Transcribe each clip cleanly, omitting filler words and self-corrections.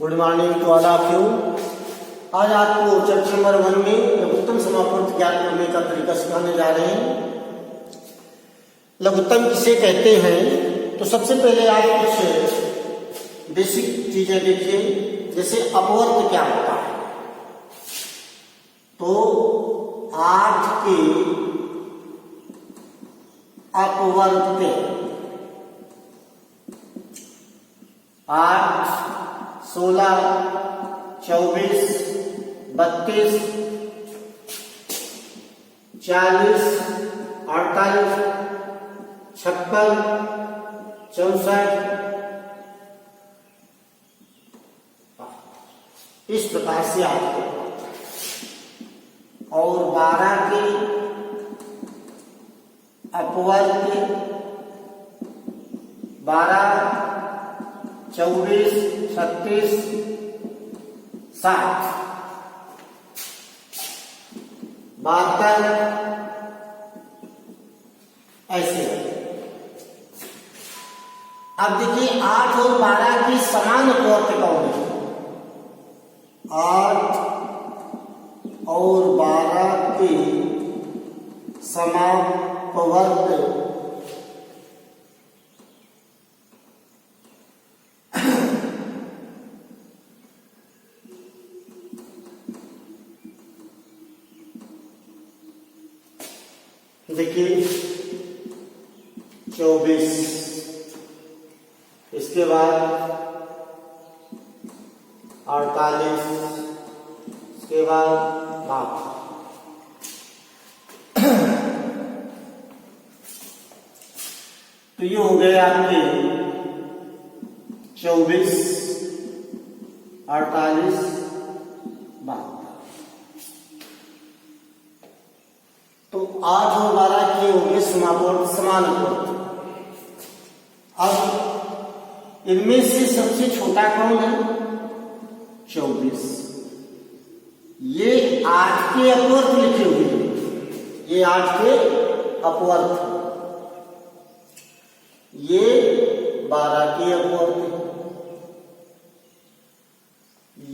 Good morning to all of you. आज आपको chapter number 1 में लघुत्तम समापूर्त ज्ञात करने का तरीका सिखाने जा रहे हैं। लघुत्तम किसे कहते हैं, तो सबसे पहले आप कुछ बेसिक चीजें देखिए, जैसे अपवर्त क्या होता है। तो 8 के अपवर्त 8, 16, 24, 32, 40, 48, 56, 64 इस प्रकार से आपको, और 12 के अपवर्त 12, 24, 36, 60, 72 ऐसे। अब देखिए 8 और 12 की समान अपवर्त कौन है? 8 और 12 के समापवर्त देखिए 24, इसके बाद 48, इसके बाद 8। तो ये हो गए आपके 24, 48, 12। तो 8 और 12 के हो गए समापवर्त, समान अपवर्त। अब इनमें से सबसे छोटा कौन है? 24। ये 8 के अपवर्त लिखे हुए हैं, ये 8 के अपवर्त, ये 12 के अपवर्त,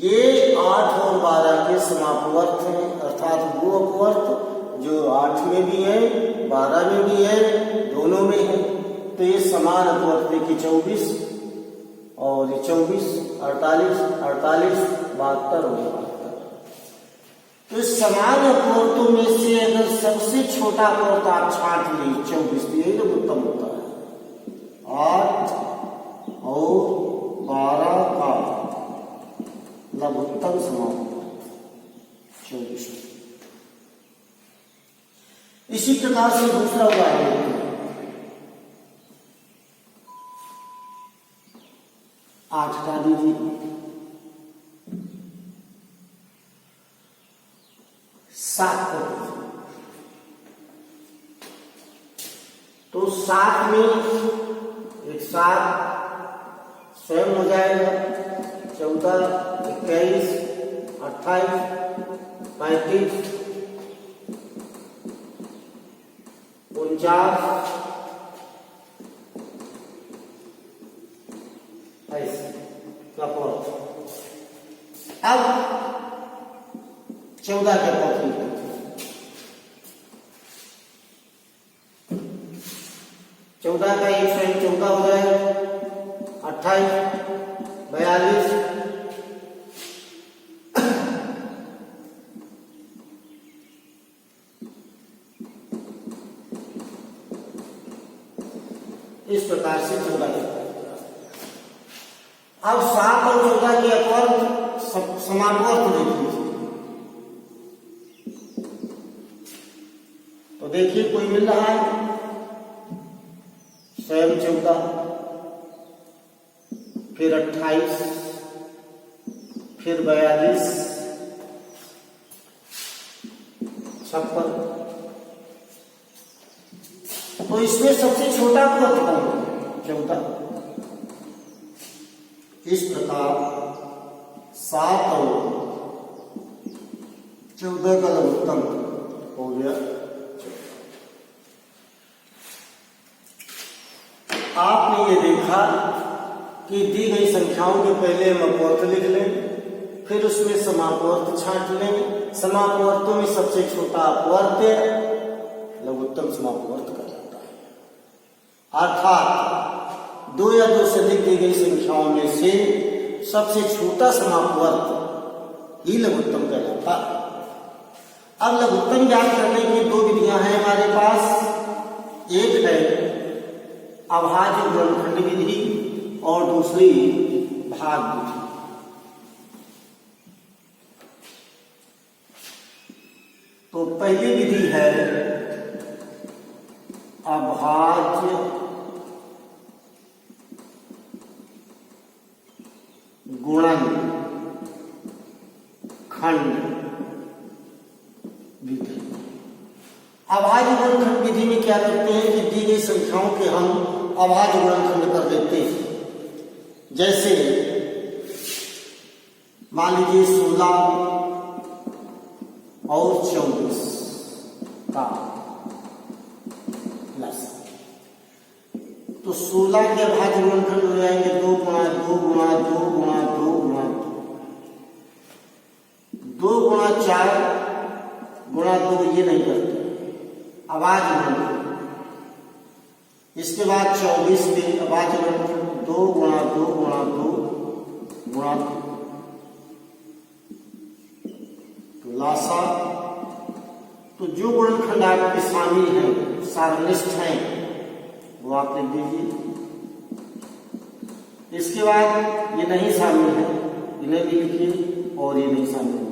ये 8 और 12 के समापवर्त हैं, अर्थात वो अपवर्त जो 8 में भी है, 12 में भी है, दोनों में है। तो ये समान अपवर्त है कि 24 और ये 24, 48, 48, 72 और 72। तो इस समान अपवर्तों में से अगर सबसे छोटा अपवर्त आप छांट ली 24, तो यही लघुत्तम होता है। 8 और 12 का लघुत्तम समापवर्त 24। इसी प्रकार से दूसरा उदाहरण लेते हैं। 8 का दीजिए, 7 का दीजिए। तो 7 में एक 7 स्वयं हो जाएगा, 14, 21, 28, 35, 49 ऐसे अपवर्त। अब 14 के अपवर्त लिखते हैं। 14 का एक स्वयं 14 हो जाएगा, 28, 42, इस प्रकार से 14 के। अब 7 और 14 के अपवर्त समापवर्त देखिए। तो देखिए कोई मिल रहा है, स्वयं 14, फिर 28, फिर 42, 56। तो इसमें सबसे छोटा अपवर्त कौन है? 14। इस प्रकार 7 और 14 का लघुत्तम हो गया 14। आपने ये देखा कि दी गई संख्याओं के पहले हम अपवर्त लिख लें, फिर उसमें समापवर्त छांट लें। समापवर्तों में सबसे छोटा अपवर्त लघुत्तम समापवर्त कहलाता है। अर्थात 2 या 2 से अधिक दी गई संख्याओं में से सबसे छोटा समापवर्त ही लघुत्तम कहलाता है। अब लघुत्तम ज्ञात करने की 2 विधियां हैं हमारे पास। एक है अभाज्य गुणनखंड विधि और दूसरी भाग विधि। तो पहली विधि है अभाज्य गुणनखंड विधि। अभाज्य गुणनखंड विधि में क्या करते हैं कि दी गई संख्याओं के हम अभाज्य गुणनखंड कर देते हैं। जैसे मान लीजिए 16 और 24 का प्लस, तो 16 के अभाज्य गुणनखंड हो जाएंगे 2 गुणा 2 गुणा 2 गुणा 2 गुणा 2 गुणा 4 गुणा 2, ये नहीं करते अभाज्य गुणनखंड। इसके बाद 24 के अभाज्य गुणनखंड 2 गुणा 2 गुणा 2 गुणा 2, तो लासा। तो जो गुणनखंड आपके शामिल हैं, सारनिष्ठ हैं, वो आप लिख दीजिए। इसके बाद ये नहीं शामिल है, इन्हें भी लिखिए, और ये नहीं शामिल है।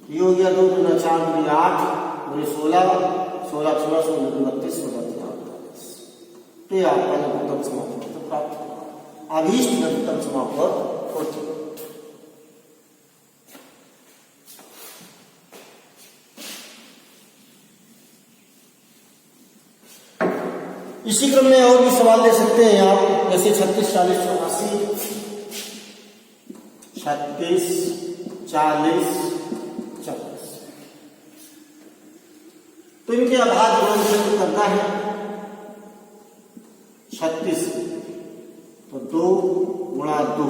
ये हो गया 2 गुना 4 गुना 8 गुना 16, 16 16 16 32 16 तो आपका लघुत्तम समापवर्त प्राप्त होगा। अभीष्ट लघुत्तम समापवर्त हो चुका। इसी क्रम में और भी सवाल ले सकते हैं आप, जैसे 36 40 84, 36 40 40, तो इनके अभाज्य गुणनखंड करना है। 36 तो 2 गुणा 2,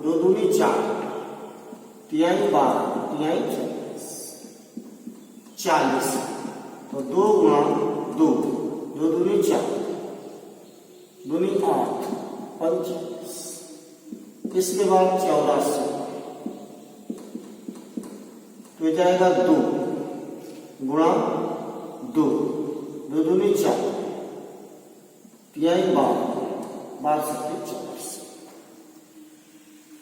2 दूनी 4, 3 12, 3 40, 40 तो 2 गुणा 2, 2 दूनी 4, दूनी 8, 45। इसके बाद 84 तो जाएगा 2 गुणा 2, 2 दूनी 4, 3 12, 12 24।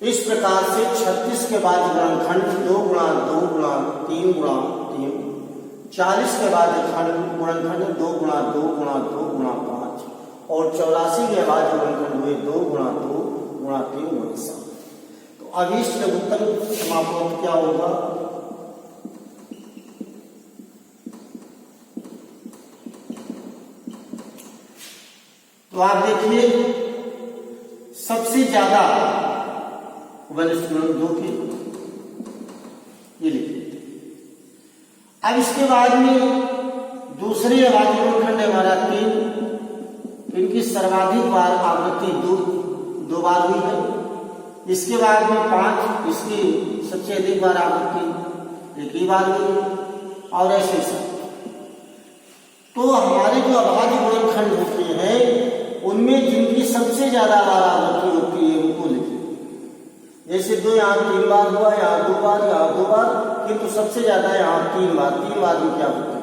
इस प्रकार से 36 के बाद गुणनखंड 2 गुणा 2 गुणा 3 गुणा 3, 40 के बाद गुणनखंड 2 गुणा 2 गुणा 2 गुणा 5, और 84 के बाद गुणनखंड हुए 2 गुणा 2 गुणा 3 गुणा 7। तो अभीष्ट लघुत्तम समापवर्त क्या होगा? तो आप देखिए सबसे ज्यादा 1:2 के ये लिख लेते। अब इसके बाद में दूसरे अभाज्य गुणनखंड हमारा 3, इनकी सर्वाधिक बार आवृत्ति 2 बार हुई है। इसके बाद में 5, इसकी सबसे अधिक बार आवृत्ति 1 ही बार हुई, और ऐसे सब। तो हमारे जो अभाज्य गुणनखंड होते हैं उनमें जिनकी सबसे ज्यादा बार आवृत्ति होती है उनको लिखिए। जैसे 2 यहाँ 3 बार हुआ, यहाँ 2 बार, यहाँ 2 बार, किंतु सबसे ज्यादा यहाँ 3 बार। 3 बार में क्या होता है?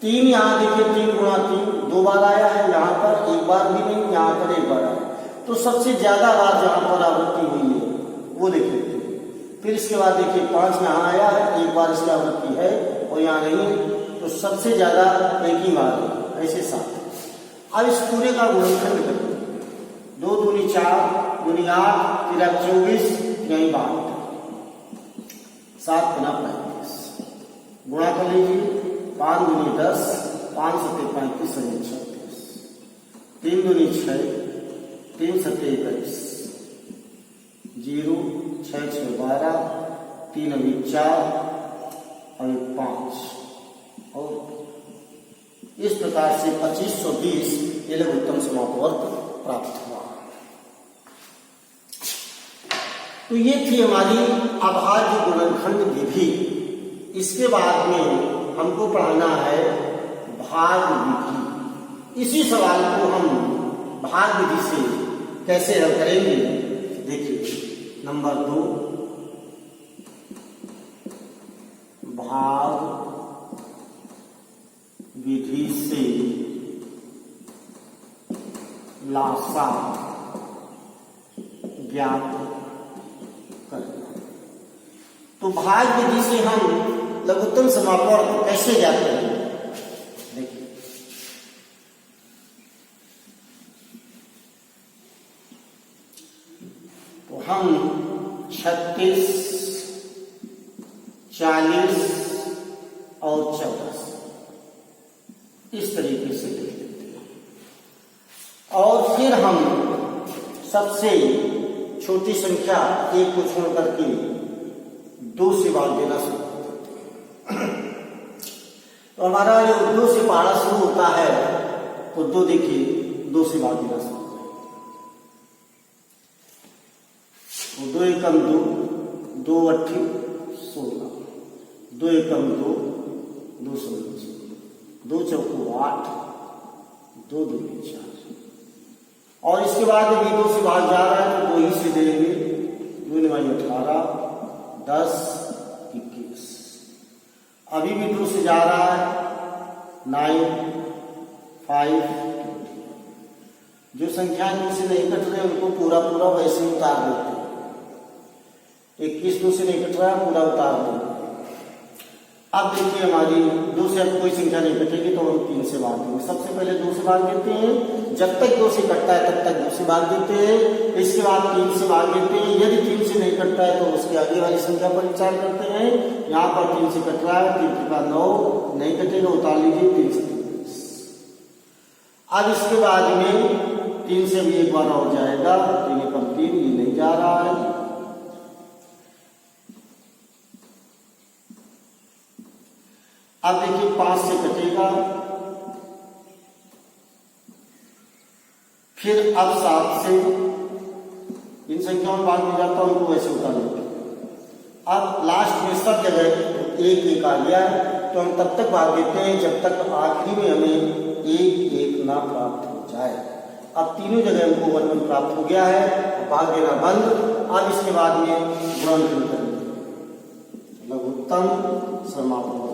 3 यहाँ देखिए 3 गुणा 3 2 बार आया है, यहाँ पर 1 बार भी नहीं, यहाँ पर 1 बार आया। तो सबसे ज्यादा बार जहाँ पर आवृत्ति हुई है वो लिख लेते हैं। फिर इसके बाद देखिए 5 यहाँ आया है, 1 बार इसकी आवृत्ति है और यहाँ नहीं है, तो सबसे ज्यादा 1 ही बार है, ऐसे 7। अब इस पूरे का गुणनखंड करें, 2 दूनी 4, दूनी 8, 3 24, यही 12, 7 गुना 35, गुणा कर लीजिए। 5 दूनी 10, 5 सत्ते 35, 36, 3 दूनी 6, 3 सत्ते 21, 0, 6 6 12, 3 अभी 4 और 5, और इस प्रकार से 2520 ये लघुत्तम समापवर्त प्राप्त हुआ। तो ये थी हमारी अभाज्य गुणनखंड विधि। इसके बाद में हमको पढ़ाना है भाग विधि। इसी सवाल को हम भाग विधि से कैसे हल करेंगे, देखिए नंबर 2, भाग विधि से लासा ज्ञात करना। तो भाग विधि से हम लघुत्तम समापवर्त कैसे ज्ञात करेंगे, देखिए तो हम 36, 40 और 14 इस तरीके से लिख लेते हैं। और फिर हम सबसे छोटी संख्या 1 को छोड़ करके 2 से भाग देना शुरू कर देते हैं। तो हमारा जो 2 से पहाड़ा शुरू होता है, तो 2 देखिए 2 से भाग देना शुरू करें। तो 2 एकम 2, 2 अट्ठी 16, 2 एकम 2, 2 16, 2 चौको 8, 2 दूनी 4। और इसके बाद भी 2 से भाग जा रहा है, तो 2 ही से देंगे। 2 9 18, 10 21। अभी भी 2 से जा रहा है, 9 5 20। जो संख्या 2 से नहीं कट रहे उनको पूरा पूरा वैसे ही उतार देते हैं। 21 2 से नहीं कट रहा है, पूरा उतार देते हैं। अब देखिए हमारी 2 से अब कोई संख्या नहीं कटेगी, तो हम 3 से भाग देंगे। सबसे पहले 2 से भाग देते हैं, जब तक 2 से कटता है तब तक 2 से भाग देते हैं। इसके बाद 3 से भाग देते हैं। यदि 3 से नहीं कटता है तो उसके आगे वाली संख्या पर विचार करते हैं। यहाँ पर 3 से कट रहा है, 3 का 9 नहीं कटेगा, उतार लीजिए 3 से 23। अब इसके बाद में 3 से भी एक बार और जाएगा, 3 एकम 3, ये नहीं जा रहा है। अब देखिए 5 से कटेगा, फिर अब 7 से इन संख्याओं में भाग में जाता है, उनको वैसे उतार लेते हैं। अब लास्ट में सब जगह 1 1 आ गया है, तो हम तब तक भाग देते हैं जब तक आखिरी में हमें 1 1 ना प्राप्त हो जाए। अब तीनों जगह हमको 1 1 प्राप्त हो गया है, भाग देना बंद। अब इसके बाद में गुणनखंड करेंगे, लघुत्तम समापवर्त।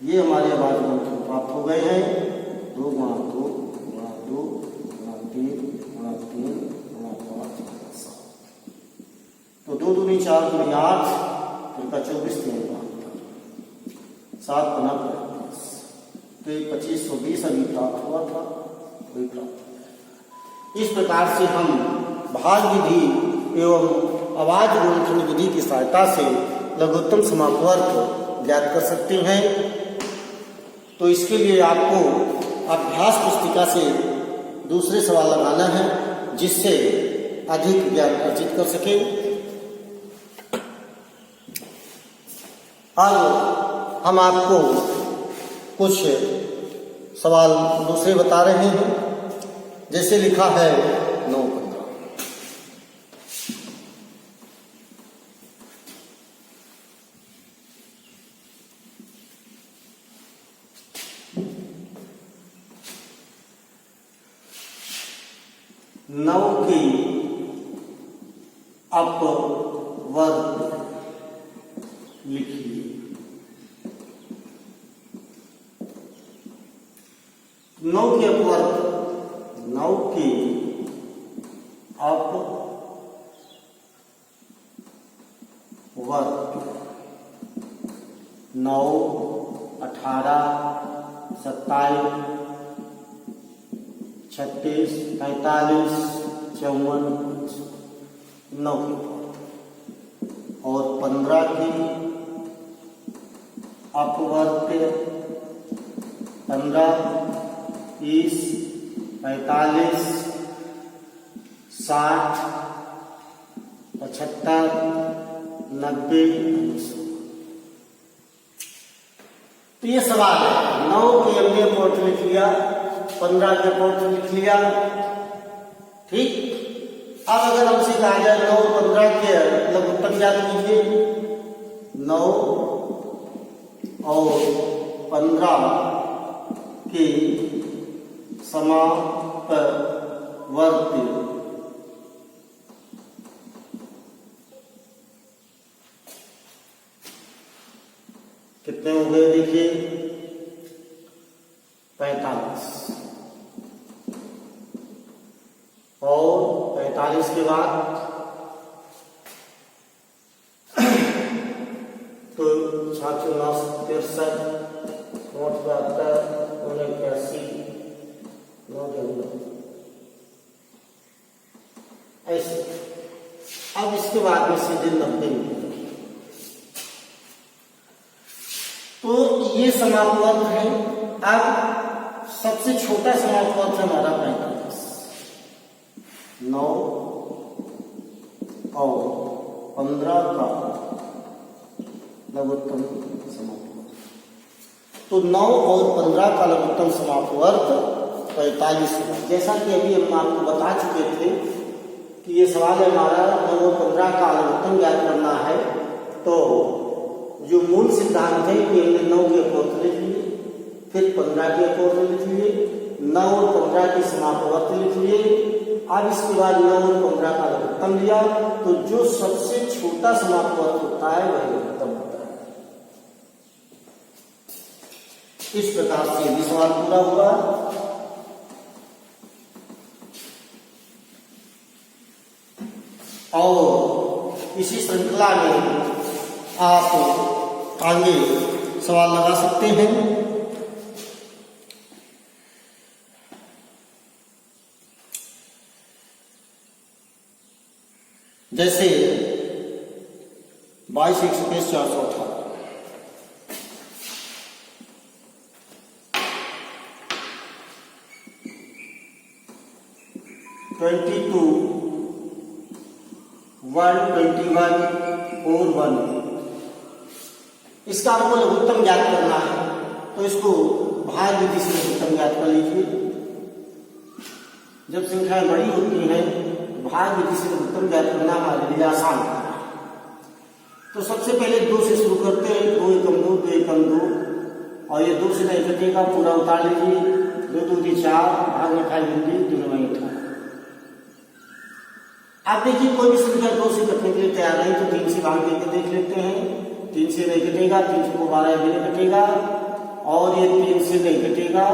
ये हमारे अभाज्य गुणनखंड प्राप्त हो गए हैं। 2 गुणा 2 गुणा 2 गुणा 3 गुणा 3 गुणा 5 गुणा 7। तो 2 दूनी 4 दूनी 8, फिर का 24 3 7 बना 25। तो ये 2520 अभी प्राप्त हुआ था, वही प्राप्त। इस प्रकार से हम भाग विधि एवं अभाज्य गुणनखंड विधि की सहायता से लघुत्तम समापवर्त ज्ञात कर सकते हैं। तो इसके लिए आपको अभ्यास पुस्तिका से दूसरे सवाल लगाना है, जिससे अधिक ज्ञान अर्जित कर सके। अब हम आपको कुछ सवाल दूसरे बता रहे हैं, जैसे लिखा है 9 की अपवर्त लिखिए। 9 के अपवर्त, 9 के अपवर्त 9 18 27 36 45 54 9 के और 15 की अपवर्त 15 30 45 60 75 90 तो ये सवाल है। 9 के हमने पोर्ट लिख लिया, 15 के पोर्ट लिख लिया, ठीक। अब अगर हमसे कहा जाए 9 और 15 के लघुत्तम ज्ञात कीजिए, 9 और 15 के समापवर्ती कितने हो गए देखिए 45, और 45 के बाद तो 66, 63, 72, 89, 99 ऐसे। अब इसके बाद में सीधे 90 में, तो ये समापवर्त है। अब सबसे छोटा समापवर्त है हमारा 45, 9 और 15 का लघुत्तम समापवर्त। तो 9 और 15 का लघुत्तम समापवर्त 45 हुआ। जैसा कि अभी हम आपको बता चुके थे कि ये सवाल है हमारा 9 और 15 का लघुत्तम ज्ञात करना है। तो जो मूल सिद्धांत है कि हमने 9 के अपोर्थ लिख लिए, फिर 15 के अपोर्थ लिख लिए, 9 और 15 के समापवर्त लिख लिए। अब इसके बाद 9 और 15 का लघुत्तम लिया, तो जो सबसे छोटा समापवर्त होता है वही लघुत्तम होता है। इस प्रकार से भी सवाल पूरा हुआ। और इसी श्रृंखला में आप आगे सवाल लगा सकते हैं। जैसे 22, 123, 418, 22, 121 और 1। इसका आपको लघुत्तम ज्ञात करना है, तो इसको भाग विधि से लघुत्तम ज्ञात कर लीजिए। जब संख्याएं बड़ी होती हैं, भाग विधि से लघुत्तम ज्ञात करना हमारे लिए आसान है। तो सबसे पहले 2 से शुरू करते हैं। 2 एकम 2, 2 एकम 2, और ये 2 से नहीं कटेगा, पूरा उतार लीजिए। 2 दूनी 4, भाग में खाई बिंदी, 2 में 8। आप देखिए कोई भी संख्या 2 से कटने के लिए तैयार नहीं, तो 3 से भाग देकर देख लेते हैं। 3 से नहीं कटेगा, 3 को 12 भी नहीं कटेगा, और ये 3 से नहीं कटेगा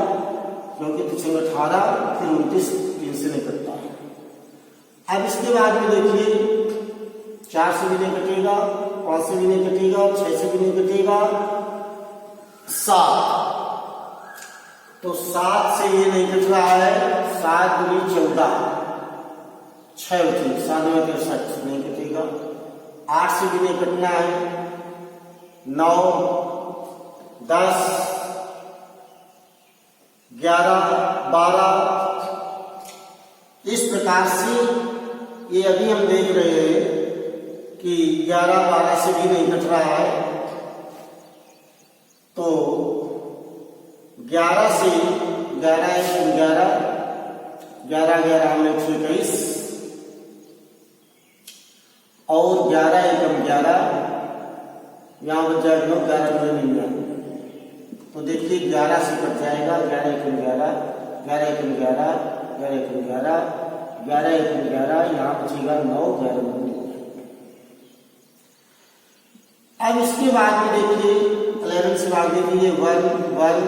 क्योंकि 3 18, फिर 29, 3 से नहीं कटता है। अब इसके बाद में देखिए 4 से भी नहीं कटेगा, 5 से भी नहीं कटेगा, 6 से भी नहीं कटेगा, 7। तो 7 से ये नहीं कट रहा है, 7 दूनी 14, 6 होती, 7 में 63 से नहीं कटेगा। 8 से भी नहीं कटना है, 9, 10, 11, 12। इस प्रकार से ये अभी हम देख रहे हैं कि 11, 12 से भी नहीं कट रहा है। तो 11 से 11, 11, 11, 11 में 121, और 11 एकम 11, यहाँ बच जाएगा 9, 11 में 99। तो देखिए 11 से कट जाएगा, 11 एकम 11, 11 एकम 11, 11 एकम 11, 11 एकम 11, यहाँ बचेगा 9, 11 में 99। अब इसके बाद में देखिए 11 से भाग दीजिए, 1, 1,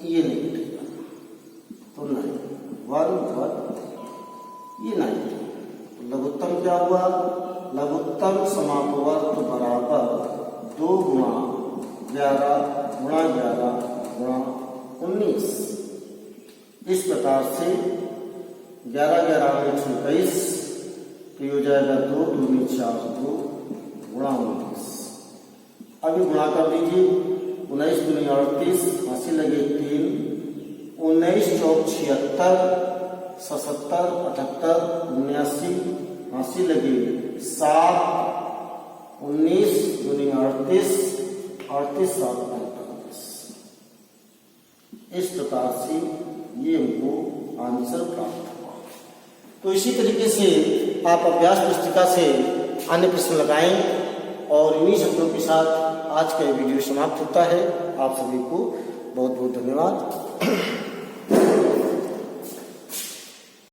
ये नहीं कटेगा, तो 9, 1, 1, ये 9। लघुत्तम क्या हुआ? लघुत्तम समापवर्त बराबर 2 गुणा 11 गुणा 11 गुणा 19। इस प्रकार से 11, 11 में 121, तो हो जाएगा 2 दूनी 4, 2 गुणा 19। अभी गुणा कर दीजिए, 19 दूनी 38, हाथी लगे 3, 19 चौक 76, 77, 78, 79, हाथी लगे 7, 19 दूनी 38, 38, 7, 45। इस प्रकार से ये हमको आंसर प्राप्त हुआ। तो इसी तरीके से आप अभ्यास पुस्तिका से अन्य प्रश्न लगाएं और इन्हीं शब्दों के साथ आज का वीडियो समाप्त होता है। आप सभी को बहुत बहुत धन्यवाद।